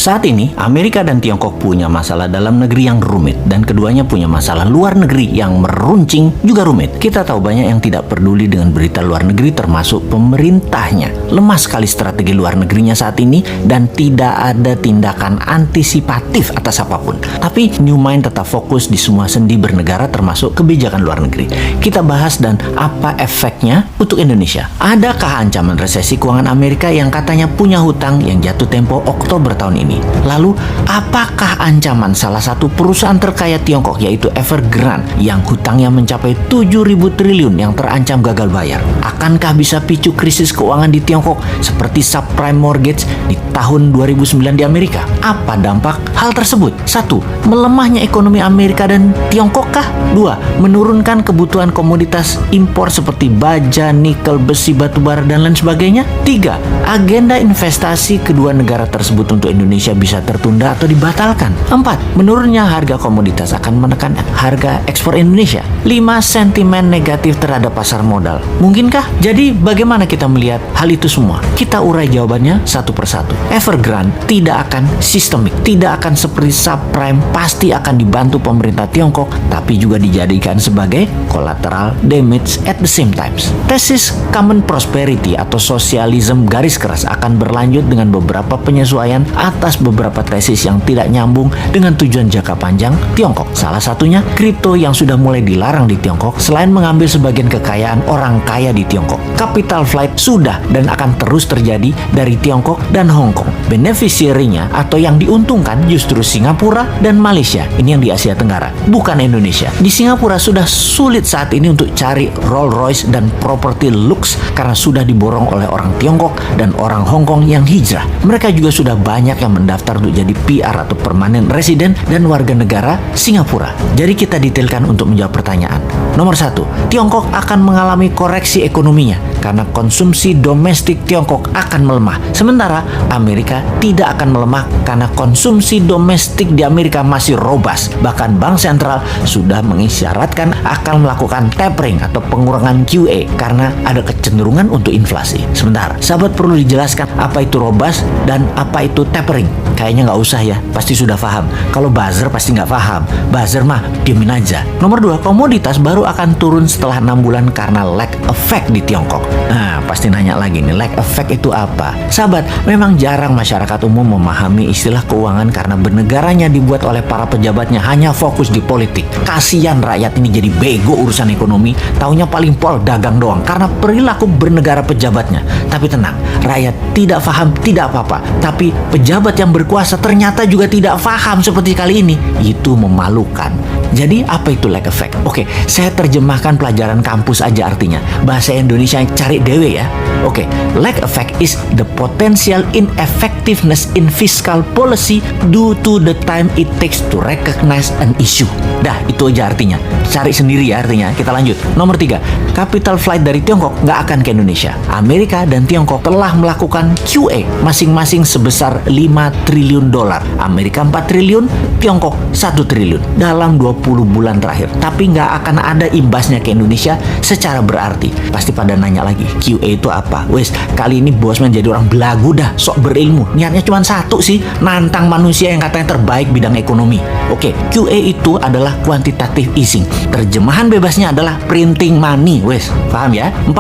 Saat ini, Amerika dan Tiongkok punya masalah dalam negeri yang rumit, dan keduanya punya masalah luar negeri yang meruncing juga rumit. Kita tahu banyak yang tidak peduli dengan berita luar negeri, termasuk pemerintahnya. Lemah sekali strategi luar negerinya saat ini, dan tidak ada tindakan antisipatif atas apapun. Tapi New Mind tetap fokus di semua sendi bernegara, termasuk kebijakan luar negeri. Kita bahas dan apa efeknya untuk Indonesia. Adakah ancaman resesi keuangan Amerika yang katanya punya hutang yang jatuh tempo Oktober tahun ini? Lalu, apakah ancaman salah satu perusahaan terkaya Tiongkok yaitu Evergrande yang hutangnya mencapai 7.000 triliun yang terancam gagal bayar? Akankah bisa picu krisis keuangan di Tiongkok seperti subprime mortgage di tahun 2009 di Amerika? Apa dampak hal tersebut? 1. Melemahnya ekonomi Amerika dan Tiongkok kah? 2. Menurunkan kebutuhan komoditas impor seperti baja, nikel, besi, batubara, dan lain sebagainya? 3. Agenda investasi kedua negara tersebut untuk Indonesia bisa tertunda atau dibatalkan. 4. Menurunnya harga komoditas akan menekan harga ekspor Indonesia. 5. Sentimen negatif terhadap pasar modal. Mungkinkah? Jadi bagaimana kita melihat hal itu semua? Kita urai jawabannya satu persatu. Evergrande tidak akan sistemik, tidak akan seperti subprime, pasti akan dibantu pemerintah Tiongkok, tapi juga dijadikan sebagai collateral damage at the same time. Tesis common prosperity atau sosialisme garis keras akan berlanjut dengan beberapa penyesuaian atas beberapa tesis yang tidak nyambung dengan tujuan jangka panjang Tiongkok. Salah satunya, kripto yang sudah mulai dilarang di Tiongkok selain mengambil sebagian kekayaan orang kaya di Tiongkok. Capital flight sudah dan akan terus terjadi dari Tiongkok dan Hong Kong. Beneficiary-nya atau yang diuntungkan justru Singapura dan Malaysia. Ini yang di Asia Tenggara, bukan Indonesia. Di Singapura sudah sulit saat ini untuk cari Rolls Royce dan properti lux karena sudah diborong oleh orang Tiongkok dan orang Hong Kong yang hijrah. Mereka juga sudah banyak yang mendaftar untuk jadi PR atau permanent resident dan warga negara Singapura. Jadi kita detailkan untuk menjawab pertanyaan. Nomor 1, Tiongkok akan mengalami koreksi ekonominya karena konsumsi domestik Tiongkok akan melemah. Sementara Amerika tidak akan melemah karena konsumsi domestik di Amerika masih robust. Bahkan Bank Sentral sudah mengisyaratkan akan melakukan tapering atau pengurangan QE karena ada kecenderungan untuk inflasi. Sebentar, sahabat perlu dijelaskan apa itu robust dan apa itu tapering. Kayaknya nggak usah ya, pasti sudah paham. Kalau buzzer pasti nggak paham. Buzzer mah diemin aja. Nomor 2, komoditas baru akan turun setelah 6 bulan karena lag effect di Tiongkok. Nah, pasti nanya lagi nih, lag effect itu apa? Sahabat, memang jarang masyarakat umum memahami istilah keuangan karena bernegaranya dibuat oleh para pejabatnya hanya fokus di politik. Kasian rakyat ini jadi bego urusan ekonomi, taunya paling pol dagang doang karena perilaku bernegara pejabatnya. Tapi tenang, rakyat tidak paham tidak apa-apa, tapi pejabat yang berkuasa ternyata juga tidak paham seperti kali ini. Itu memalukan. Jadi apa itu lag effect? Oke, saya terjemahkan pelajaran kampus aja artinya. Bahasa Indonesia cari dewe ya. Oke, lag effect is the potential ineffectiveness in fiscal policy due to the time it takes to recognize an issue. Dah, itu aja artinya. Cari sendiri ya artinya. Kita lanjut. Nomor 3, capital flight dari Tiongkok nggak akan ke Indonesia. Amerika dan Tiongkok telah melakukan QE masing-masing sebesar 5 triliun dolar. Amerika 4 triliun, Tiongkok 1 triliun dalam 20 bulan terakhir. Tapi nggak akan ada imbasnya ke Indonesia secara berarti. Pasti pada nanya lagi, QE itu apa? Wes, kali ini Bosman jadi orang belagu dah, sok berilmu. Niatnya cuma satu sih, nantang manusia yang katanya terbaik bidang ekonomi. Oke, QE itu adalah quantitative easing. Terjemahan bebasnya adalah printing money. Wes, paham ya? 4,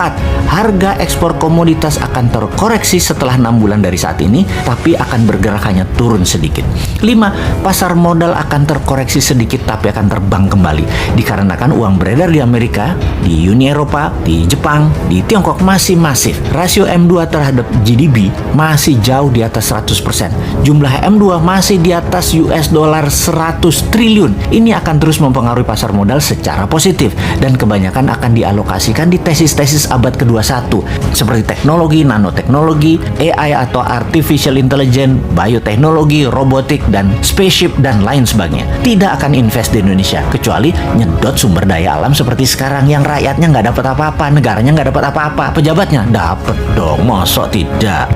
harga ekspor komoditas akan terkoreksi setelah 6 bulan dari saat ini, tapi akan bergerak hanya turun sedikit. 5, pasar modal akan terkoreksi sedikit tapi akan terbang kembali. Dikarenakan uang beredar di Amerika, di Uni Eropa, di Jepang, di Tiongkok masih masif. Rasio M2 terhadap GDP masih jauh di atas 100%. Jumlah M2 masih di atas US dollar 100 triliun. Ini akan terus mempengaruhi pasar modal secara positif dan kebanyakan akan dialokasikan di tesis-tesis abad ke-21 seperti teknologi, nanoteknologi, AI atau artificial intelligence, bioteknologi, robotik, dan spaceship dan lain sebagainya. Tidak akan invest di Indonesia kecuali nyedot sumber daya alam seperti sekarang yang rakyatnya nggak dapat apa-apa, negaranya nggak dapat apa-apa, pejabatnya dapat dong, mosok tidak.